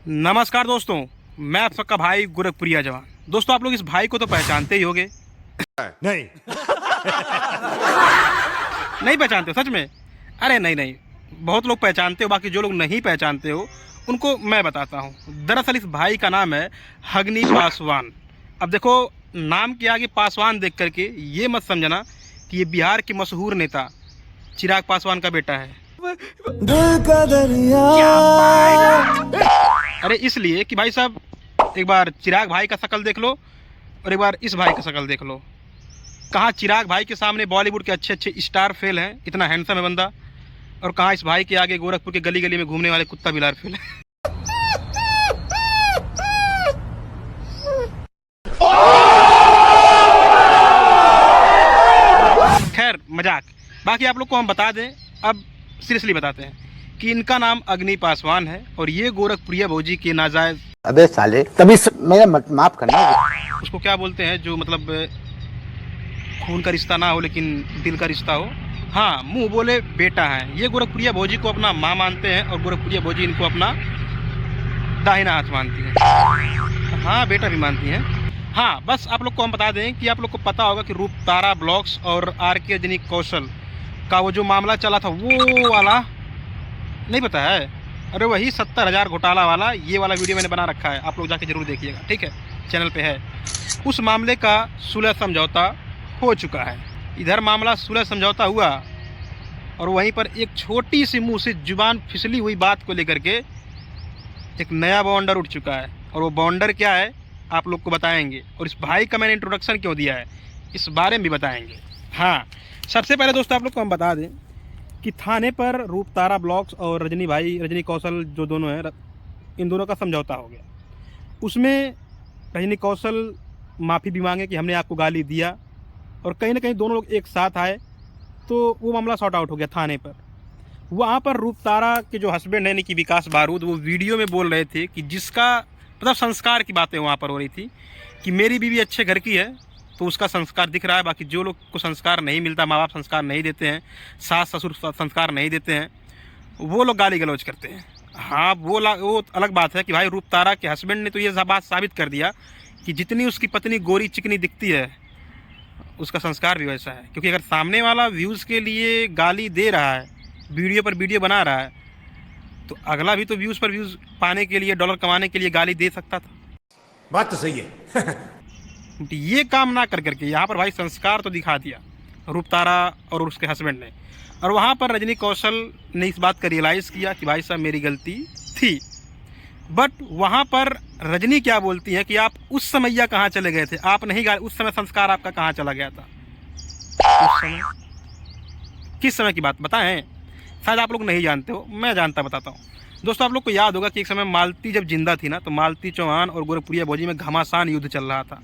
नमस्कार दोस्तों, मैं आप सबका भाई गोरखपुरिया जवान। दोस्तों, आप लोग इस भाई को तो पहचानते ही होंगे। नहीं। नहीं पहचानते हो सच में? अरे नहीं नहीं, बहुत लोग पहचानते हो, बाकी जो लोग नहीं पहचानते हो उनको मैं बताता हूँ। दरअसल इस भाई का नाम है अग्नि पासवान। अब देखो, नाम के आगे पासवान देख करके ये मत समझना कि ये बिहार के मशहूर नेता चिराग पासवान का बेटा है। दिल का दरिया। अरे इसलिए कि भाई साहब, एक बार चिराग भाई का शक्ल देख लो और एक बार इस भाई का शक्ल देख लो। कहाँ चिराग भाई के सामने बॉलीवुड के अच्छे अच्छे स्टार फेल हैं, इतना हैंडसम है बंदा, और कहाँ इस भाई के आगे गोरखपुर के गली गली में घूमने वाले कुत्ता बिलार फेल है। खैर मजाक। बाकी आप लोग को हम बता दें, अब सीरियसली बताते हैं कि इनका नाम अग्नि पासवान है और ये गोरखपुरिया भौजी के नाजायज, अबे साले मेरा माफ करना। उसको क्या बोलते हैं, जो मतलब खून का रिश्ता ना हो लेकिन दिल का रिश्ता हो, हाँ, मुंह बोले बेटा है। ये गोरखपुरिया भौजी को अपना माँ मानते हैं और गोरखपुरिया भौजी इनको अपना दाहिना हाथ मानती है। हाँ, बेटा भी मानती हैं। हाँ, बस आप लोग को हम बता दें कि आप लोग को पता होगा कि रूप तारा ब्लॉग्स और आर.के. रजनी कौशल का वो जो मामला चला था, वो वाला नहीं पता है? अरे वही 70,000 घोटाला वाला, ये वाला वीडियो मैंने बना रखा है, आप लोग जाके ज़रूर देखिएगा, ठीक है, चैनल पे है। उस मामले का सुलह समझौता हो चुका है। इधर मामला सुलह समझौता हुआ और वहीं पर एक छोटी सी मुंह से जुबान फिसली हुई बात को लेकर के एक नया बॉन्डर उठ चुका है, और वो बॉन्डर क्या है आप लोग को बताएंगे। और इस भाई का मैंने इंट्रोडक्शन क्यों दिया है इस बारे में भी बताएंगे। हाँ, सबसे पहले दोस्तों आप लोग को हम बता दें कि थाने पर रूप तारा ब्लॉग्स और रजनी कौशल जो दोनों हैं, इन दोनों का समझौता हो गया। उसमें रजनी कौशल माफ़ी भी मांगे कि हमने आपको गाली दिया, और कहीं ना कहीं दोनों लोग एक साथ आए तो वो मामला सॉर्ट आउट हो गया थाने पर। वहाँ पर रूप तारा के जो हस्बैंड है, यानी कि विकास बारूद, वो वीडियो में बोल रहे थे कि जिसका मतलब संस्कार की बातें वहाँ पर हो रही थी कि मेरी बीवी अच्छे घर की है तो उसका संस्कार दिख रहा है, बाकी जो लोग को संस्कार नहीं मिलता, माँ बाप संस्कार नहीं देते हैं, सास ससुर संस्कार नहीं देते हैं, वो लोग गाली गलौज करते हैं। हाँ, वो अलग बात है कि भाई रूप तारा के हस्बैंड ने तो ये बात साबित कर दिया कि जितनी उसकी पत्नी गोरी चिकनी दिखती है उसका संस्कार भी वैसा है। क्योंकि अगर सामने वाला व्यूज़ के लिए गाली दे रहा है, वीडियो पर वीडियो बना रहा है, तो अगला भी तो व्यूज़ पर व्यूज़ पाने के लिए, डॉलर कमाने के लिए गाली दे सकता था। बात तो सही है। ये काम ना कर करके यहाँ पर भाई संस्कार तो दिखा दिया रूप तारा और उसके हस्बैंड ने। और वहाँ पर रजनी कौशल ने इस बात का रियलाइज़ किया कि भाई साहब मेरी गलती थी। बट वहाँ पर रजनी क्या बोलती है कि आप उस समैया कहाँ चले गए थे, आप नहीं गए उस समय, संस्कार आपका कहाँ चला गया था उस समय? किस समय की बात बताएं? शायद आप लोग नहीं जानते हो, मैं जानता बताता हूँ। दोस्तों, आप लोग को याद होगा कि एक समय मालती जब जिंदा थी ना, तो मालती चौहान और गोरखपुरिया भौजी में घमासान युद्ध चल रहा था।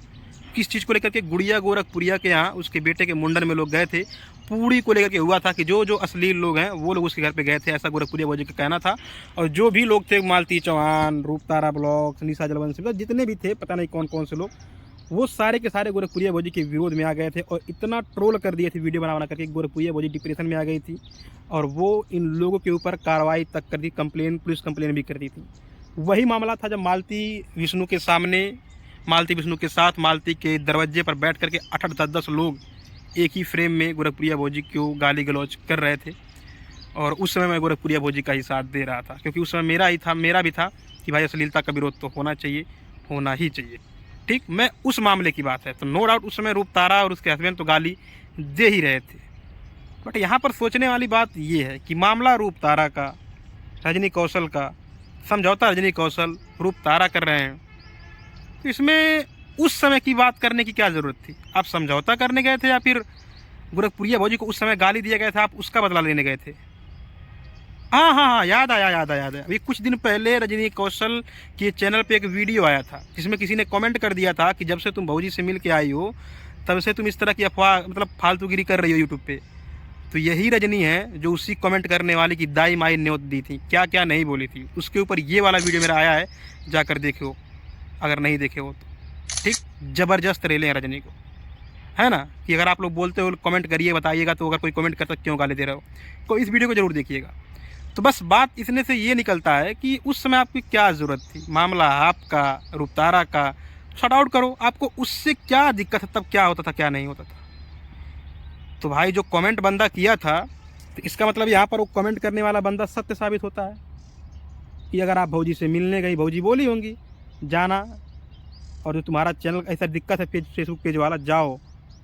किस चीज़ को लेकर के? गुड़िया गोरखपुरिया के यहाँ उसके बेटे के मुंडन में लोग गए थे, पूरी को लेकर के हुआ था कि जो जो अश्लील लोग हैं वो लोग उसके घर पे गए थे, ऐसा गोरखपुरिया भौजी का कहना था। और जो भी लोग थे, मालती चौहान, रूप तारा ब्लॉग्स, निशा जलवंशी, जितने भी थे, पता नहीं कौन कौन से लोग, वो सारे के सारे गोरखपुरिया भौजी के विरोध में आ गए थे और इतना ट्रोल कर दिए थे वीडियो बना करके, गोरखपुरिया भौजी डिप्रेशन में आ गई थी और वो इन लोगों के ऊपर कार्रवाई तक कर दी, कंप्लेन, पुलिस कंप्लेन भी कर दी थी। वही मामला था जब मालती विष्णु के साथ मालती के दरवाजे पर बैठ करके 8-8, 10-10 लोग एक ही फ्रेम में गोरखपुरिया भौजी को गाली गलौज कर रहे थे। और उस समय मैं गोरखपुरिया भौजी का ही साथ दे रहा था, क्योंकि उस समय मेरा भी था कि भाई अश्लीलता का विरोध तो होना चाहिए, होना ही चाहिए। ठीक, मैं उस मामले की बात है, तो नो डाउट उस समय रूप तारा और उसके हस्बैंड तो गाली दे ही रहे थे। बट यहाँ पर सोचने वाली बात ये है कि मामला रूप तारा का, रजनी कौशल का, समझौता रजनी कौशल रूप तारा कर रहे हैं, तो इसमें उस समय की बात करने की क्या ज़रूरत थी? आप समझौता करने गए थे या फिर गोरखपुरिया भौजी को उस समय गाली दिया गया था, आप उसका बदला लेने गए थे? हाँ हाँ हाँ, याद आया। अभी कुछ दिन पहले रजनी कौशल के चैनल पे एक वीडियो आया था जिसमें किसी ने कमेंट कर दिया था कि जब से तुम भौजी से मिल के आई हो तब से तुम इस तरह की अफवाह, मतलब फालतूगिरी कर रही हो यूट्यूब पे। तो यही रजनी है जो उसी कमेंट करने वाली की दाई माई न्योत दी थी, क्या क्या नहीं बोली थी। उसके ऊपर ये वाला वीडियो मेरा आया है, जाकर देखो अगर नहीं देखे हो तो। ठीक, ज़बरदस्त रेले हैं रजनी को, है ना? कि अगर आप लोग बोलते हो कमेंट करिए, बताइएगा, तो अगर कोई कमेंट करता क्यों गाली दे रहे हो, तो इस वीडियो को ज़रूर देखिएगा। तो बस बात इसने से ये निकलता है कि उस समय आपकी क्या ज़रूरत थी, मामला आपका, रूपतारा का, शट आउट करो। आपको उससे क्या दिक्कत है, तब क्या होता था क्या नहीं होता था। तो भाई जो कमेंट बंदा किया था, तो इसका मतलब यहाँ पर वो कमेंट करने वाला बंदा सत्य साबित होता है कि अगर आप भौजी से मिलने गई, भौजी बोली होंगी जाना, और जो तुम्हारा चैनल ऐसा दिक्कत है फेसबुक पेज वाला, जाओ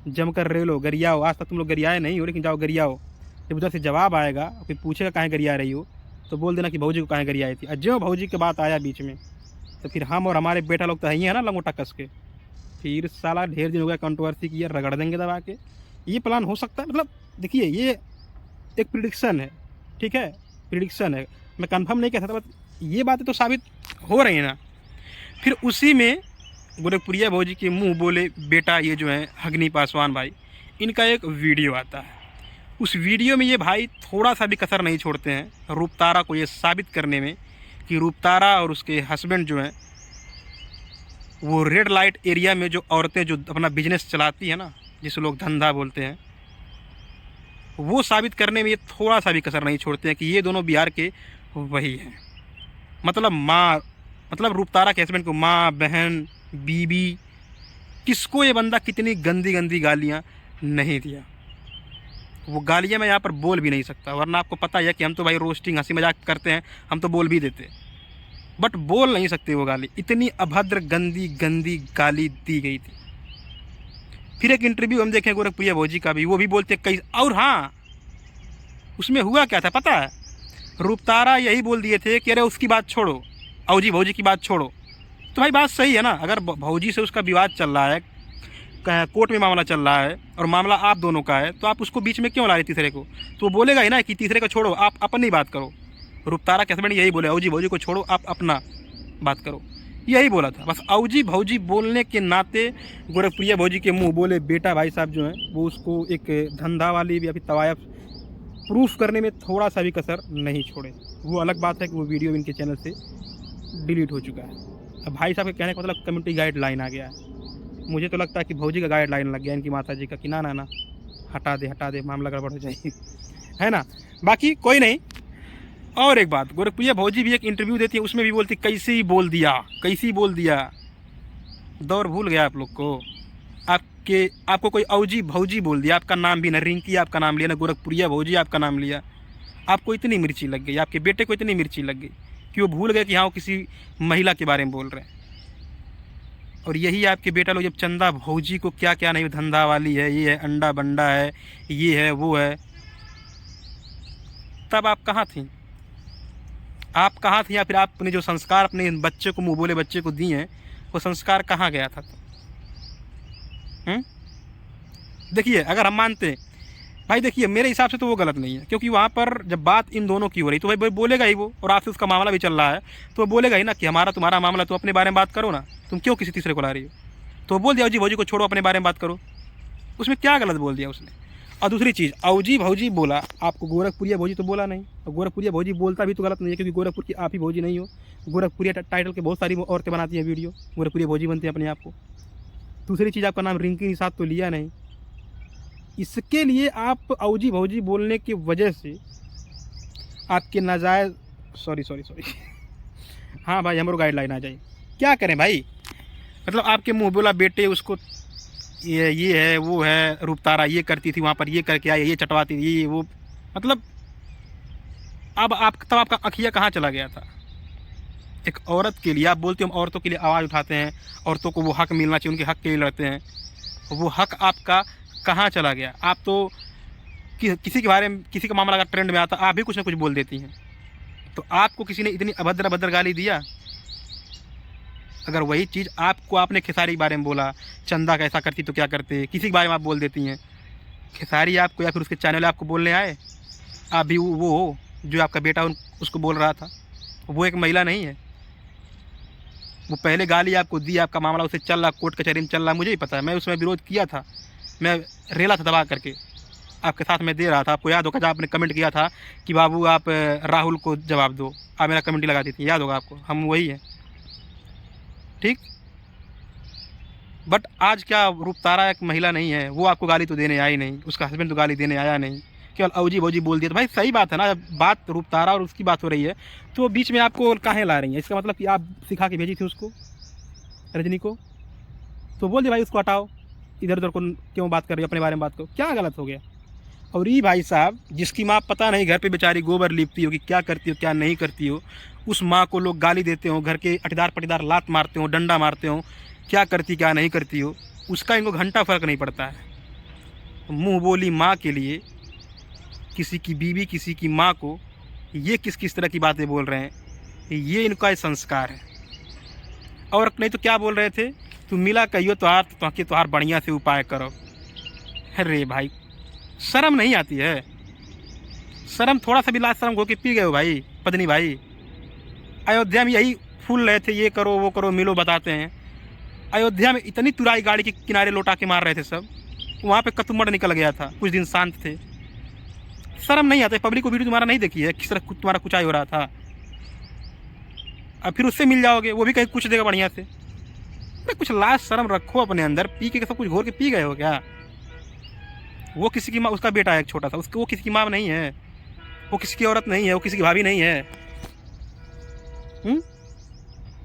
जमकर रेलो, गरियाओ। आज तक तुम लोग गरियाए नहीं हो, लेकिन जाओ गरियाओ। जब उधर से जवाब आएगा, कोई पूछेगा कहाँ गरिया रही हो, तो बोल देना कि भौजी को कहाँ गरियाई थी। और जो भौजी के बात आया बीच में, तो फिर हम और हमारे बेटा लोग तो है ही है ना लंगोटा कस के, फिर साला ढेर दिन हो गया कंट्रोवर्सी की, रगड़ देंगे दबा के। ये प्लान हो सकता है, मतलब देखिए ये एक प्रिडिक्शन है, ठीक है, प्रिडिक्शन है, मैं कंफर्म नहीं कह सकता, बस ये बातें तो साबित हो रही है ना। फिर उसी में गोरखपुरिया भौजी के मुंह बोले बेटा, ये जो है अग्नि पासवान भाई, इनका एक वीडियो आता है। उस वीडियो में ये भाई थोड़ा सा भी कसर नहीं छोड़ते हैं रूपतारा को ये साबित करने में कि रूपतारा और उसके हस्बैंड जो हैं वो रेड लाइट एरिया में जो औरतें जो अपना बिजनेस चलाती हैं ना, जिसे लोग धंधा बोलते हैं, वो साबित करने में ये थोड़ा सा भी कसर नहीं छोड़ते हैं कि ये दोनों बिहार के वही हैं। मतलब माँ, मतलब रूपतारा के हस्बैंड को माँ, बहन, बीबी, किसको ये बंदा कितनी गंदी गंदी गालियाँ नहीं दिया। वो गालियाँ मैं यहाँ पर बोल भी नहीं सकता, वरना आपको पता है कि हम तो भाई रोस्टिंग हंसी मजाक करते हैं, हम तो बोल भी देते, बट बोल नहीं सकते वो गाली। इतनी अभद्र गंदी गंदी गाली दी गई थी। फिर एक इंटरव्यू हम देखें गोरखपुरिया भौजी का भी, वो भी बोलते कई, और हाँ उसमें हुआ क्या था पता है, रूपतारा यही बोल दिए थे कि अरे उसकी बात छोड़ो, औजी भौजी की बात छोड़ो। तो भाई बात सही है ना, अगर भौजी से उसका विवाद चल रहा है, कोर्ट में मामला चल रहा है और मामला आप दोनों का है, तो आप उसको बीच में क्यों ला रहे तीसरे को। तो वो बोलेगा ही ना कि तीसरे को छोड़ो, आप अपनी बात करो। रूपतारा के हस्बैंड यही बोले, औजी भौजी को छोड़ो, आप अपना बात करो, यही बोला था। बस औजी भौजी बोलने के नाते गोरखपुरिया भौजी के मुंह बोले बेटा भाई साहब जो हैं वो उसको एक धंधा वाली या फिर तवायफ प्रूफ करने में थोड़ा सा भी कसर नहीं छोड़े। वो अलग बात है कि वो वीडियो इनके चैनल से डिलीट हो चुका है। अब भाई साहब के कहने का मतलब कम्युनिटी गाइडलाइन आ गया है। मुझे तो लगता है कि भौजी का गाइडलाइन लग गया इनकी माता जी का कि ना ना ना हटा दे, मामला गड़बड़ हो जाएगी, है ना। बाकी कोई नहीं। और एक बात, गोरखपुरिया भौजी भी एक इंटरव्यू देती है, उसमें भी बोलती कैसे ही बोल दिया। दौर भूल गया आप लोग को, आपको कोई औजी भौजी बोल दिया, आपका नाम भी ना रिंकी आपका नाम लिया, ना गोरखपुरिया भौजी आपका नाम लिया, आपको इतनी मिर्ची लग गई, आपके बेटे को इतनी मिर्ची लग गई कि वो भूल गए कि हाँ वो किसी महिला के बारे में बोल रहे हैं। और यही आपके बेटा लोग जब चंदा भौजी को क्या क्या नहीं, धंधा वाली है, ये है, अंडा बंडा है, ये है, वो है, तब आप कहाँ थी? आप कहाँ थी? या फिर आपने जो संस्कार अपने बच्चे को, मुँह बोले बच्चे को दिए हैं, वो संस्कार कहाँ गया था? देखिए अगर हम मानते हैं भाई, देखिए मेरे हिसाब से तो वो गलत नहीं है, क्योंकि वहाँ पर जब बात इन दोनों की हो रही तो भाई बोलेगा ही वो, और आपसे उसका मामला भी चल रहा है तो वो बोलेगा ही ना कि हमारा तुम्हारा मामला, तो अपने बारे में बात करो ना, तुम क्यों किसी तीसरे को ला रही हो। तो बोल दिया औजी भौजी को छोड़ो, अपने बारे में बात करो, उसमें क्या गलत बोल दिया उसने। और दूसरी चीज़, औजी भौजी बोला, आपको गोरखपुरिया भौजी तो बोला नहीं, और गोरखपुरिया भौजी बोलता भी तो गलत नहीं है, क्योंकि गोरखपुर की आप ही भौजी नहीं हो। गोरखपुरिया टाइटल के बहुत सारी औरतें बनाती हैं वीडियो, गोरखपुरिया भौजी बनती हैं अपने आप को। दूसरी चीज़, आपका नाम रिंकी निषाद तो लिया नहीं, इसके लिए आप औजी भौजी बोलने की वजह से आपके नाजायज़ सॉरी हाँ भाई हमारे गाइडलाइन आ जाए, क्या करें भाई। मतलब आपके मुँह बोला बेटे उसको ये है, वो है, रूपतारा ये करती थी, वहाँ पर ये करके आई, ये चटवाती थी, ये वो, मतलब अब तब आपका अखिया कहाँ चला गया था। एक औरत के लिए आप बोलते हो, हम औरतों के लिए आवाज़ उठाते हैं, औरतों को वो हक मिलना चाहिए, उनके हक के लिए लड़ते हैं, वो हक आपका कहाँ चला गया। आप तो किसी के बारे में, किसी का मामला अगर ट्रेंड में आता, आप भी कुछ ना कुछ बोल देती हैं। तो आपको किसी ने इतनी अभद्र गाली दिया? अगर वही चीज़ आपको, आपने खेसारी के बारे में बोला, चंदा कैसा करती तो क्या करते, किसी के बारे में आप बोल देती हैं। खेसारी आपको या फिर उसके चैनल आपको बोलने आए? आप भी वो हो जो आपका बेटा उसको बोल रहा था, वो एक महिला नहीं है? वो पहले गाली आपको दी, आपका मामला उसे चल रहा, कोर्ट कचहरी में चल रहा, मुझे ही पता है, मैं उसमें विरोध किया था, मैं रेला था दबा करके, आपके साथ मैं दे रहा था। आपको याद होगा जब आपने कमेंट किया था कि बाबू आप राहुल को जवाब दो, आप मेरा कमेंट लगा दी थी, याद होगा आपको, हम वही हैं, ठीक। बट आज क्या रूपतारा एक महिला नहीं है, वो आपको गाली तो देने आई नहीं, उसका हस्बैंड तो गाली देने आया नहीं, केवल औजी भौजी बोल दिया। तो भाई सही बात है ना, जब बात रूपतारा और उसकी बात हो रही है तो बीच में आपको काहे ला रही है? इसका मतलब कि आप सिखा के भेजी थी उसको, रजनी को, तो बोल दे भाई उसको हटाओ, इधर उधर को क्यों बात कर रही हो, अपने बारे में बात करो, क्या गलत हो गया? और ये भाई साहब जिसकी माँ पता नहीं घर पे बेचारी गोबर लीपती हो कि क्या करती हो क्या नहीं करती हो, उस माँ को लोग गाली देते हो, घर के अटीदार पटीदार लात मारते हो, डंडा मारते हो, क्या करती क्या नहीं करती हो, उसका इनको घंटा फ़र्क नहीं पड़ता है। मुँह बोली माँ के लिए किसी की बीवी किसी की माँ को ये किस तरह की बातें बोल रहे हैं, ये इनका संस्कार है। और नहीं तो क्या बोल रहे थे, तुम मिला कहियो तोहार बढ़िया से उपाय करो। अरे भाई शर्म नहीं आती है? शर्म थोड़ा सा भी लाज शर्म हो के पी गए हो भाई पत्नी भाई। अयोध्या में यही फूल रहे थे, ये करो वो करो मिलो बताते हैं। अयोध्या में इतनी तुराई गाड़ी के किनारे लौटा के मार रहे थे सब, वहाँ पे कतुमड़ निकल गया था, कुछ दिन शांत थे। शर्म नहीं आता? पब्लिक को वीडियो तुम्हारा नहीं देखी है किस तरह तुम्हारा कुचाई हो रहा था, अब फिर उससे मिल जाओगे, वो भी कहीं कुछ देगा बढ़िया से। अरे कुछ लाज शर्म रखो अपने अंदर, पी के सब कुछ घोर के पी गए हो क्या? वो किसी की माँ, उसका बेटा है एक छोटा सा, उसको, वो किसी की माँ नहीं है, वो किसी की औरत नहीं है, वो किसी की भाभी नहीं है।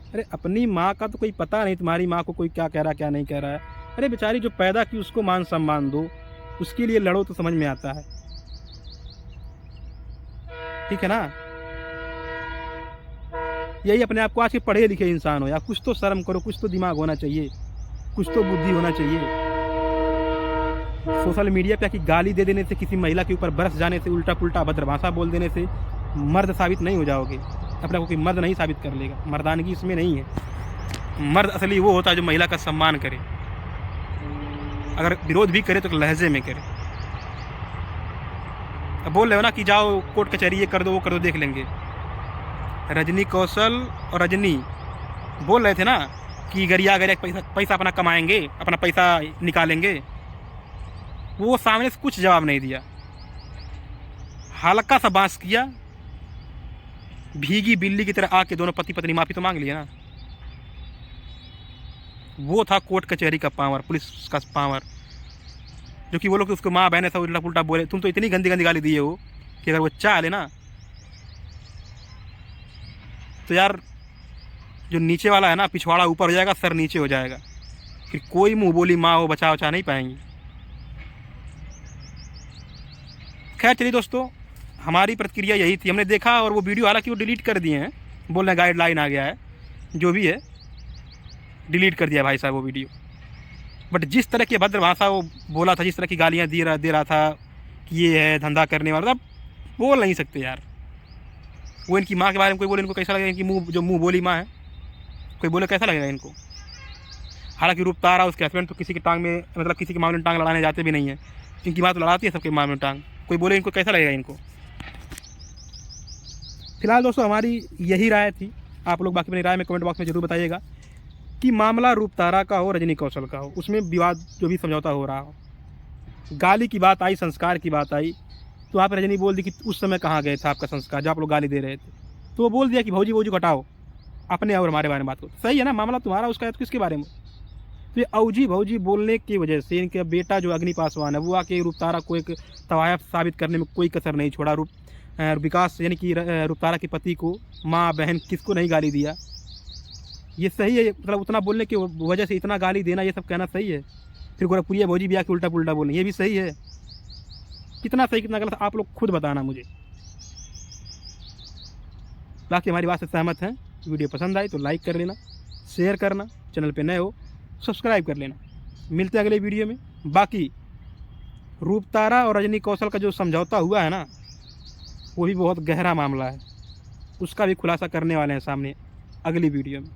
अरे अपनी माँ का तो कोई पता नहीं, तुम्हारी माँ को कोई क्या कह रहा है क्या नहीं कह रहा है। अरे बेचारी जो पैदा की उसको मान सम्मान दो, उसके लिए लड़ो तो समझ में आता है, ठीक है ना? यही अपने आप को आज के पढ़े लिखे इंसान हो यार, कुछ तो शर्म करो, कुछ तो दिमाग होना चाहिए, कुछ तो बुद्धि होना चाहिए। सोशल मीडिया पे आके गाली दे देने से, किसी महिला के ऊपर बरस जाने से, उल्टा पुल्टा अभद्र भाषा बोल देने से मर्द साबित नहीं हो जाओगे, अपने को कोई मर्द नहीं साबित कर लेगा। मर्दानगी इसमें नहीं है। मर्द असली वो होता है जो महिला का सम्मान करे, अगर विरोध भी करे तो लहजे में करे। अब बोल रहे हो ना कि जाओ कोर्ट कचहरी ये कर दो वो कर दो देख लेंगे। रजनी कौशल और रजनी बोल रहे थे ना कि गरिया पैसा अपना कमाएंगे, अपना पैसा निकालेंगे, वो सामने से कुछ जवाब नहीं दिया, हल्का सा बांस किया, भीगी बिल्ली की तरह आके दोनों पति पत्नी माफ़ी तो मांग लिया ना। वो था कोर्ट कचहरी का पावर, पुलिस का पावर, जो कि वो लोग उसको माँ बहन ऐसा उल्टा पुल्टा बोले। तुम तो इतनी गंदी गंदी गाली दिए हो कि अगर वो चाह ले ना तो यार जो नीचे वाला है ना, पिछवाड़ा ऊपर हो जाएगा, सर नीचे हो जाएगा, फिर कोई मुँह बोली माँ हो बचा वचा नहीं पाएंगी। खैर चलिए दोस्तों, हमारी प्रतिक्रिया यही थी, हमने देखा और वो वीडियो हालांकि वो डिलीट कर दिए हैं, बोल रहे हैं गाइडलाइन आ गया है, जो भी है डिलीट कर दिया भाई साहब वो वीडियो। बट जिस तरह की अभद्र भाषा वो बोला था, जिस तरह की गालियाँ दे रहा था कि ये है धंधा करने वाला, तब बोल नहीं सकते यार। वो इनकी माँ के बारे में कोई बोले इनको कैसा लगेगा? इनकी मुँह बोली माँ है, कोई बोले कैसा लगेगा इनको? हालांकि रूपतारा उसके हस्बैंड तो किसी की टांग में, मतलब किसी के मामले में टांग लड़ाने जाते भी नहीं है, इनकी माँ तो लड़ाती है सबके मामले में टांग, कोई बोले इनको कैसा लगेगा इनको? फिलहाल दोस्तों हमारी यही राय थी, आप लोग बाकी अपनी राय में कमेंट बॉक्स में ज़रूर बताइएगा कि मामला रूपतारा का हो रजनी कौशल का हो, उसमें विवाद जो भी समझौता हो रहा हो, गाली की बात आई, संस्कार की बात आई, तो आप रजनी बोल दी कि उस समय कहाँ गए थे आपका संस्कार जब आप लोग गाली दे रहे थे, तो वो बोल दिया कि भौजी भौजी हटाओ, अपने और हमारे बारे में बात करो। सही है ना, मामला तुम्हारा उसका है तो किसके बारे में? तो ये औजी भौजी बोलने की वजह से इनका बेटा जो अग्नि पासवान है वो आके रूपतारा को एक तवायफ साबित करने में कोई कसर नहीं छोड़ा। विकास यानी कि रूपतारा के पति को माँ बहन किसको नहीं गाली दिया, ये सही है? मतलब उतना बोलने की वजह से इतना गाली देना, ये सब कहना सही है? फिर गोरखपुरिया भौजी भी आके उल्टा पुल्टा बोलें, ये भी सही है? कितना सही कितना गलत आप लोग खुद बताना मुझे। बाकी हमारी बात से सहमत हैं, वीडियो पसंद आई तो लाइक कर लेना, शेयर करना, चैनल पे नए हो सब्सक्राइब कर लेना। मिलते हैं अगले वीडियो में। बाकी रूपतारा और रजनी कौशल का जो समझौता हुआ है ना, वो भी बहुत गहरा मामला है, उसका भी खुलासा करने वाले हैं सामने अगली वीडियो में।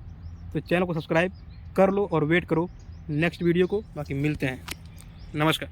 तो चैनल को सब्सक्राइब कर लो और वेट करो नेक्स्ट वीडियो को। बाकी मिलते हैं, नमस्कार।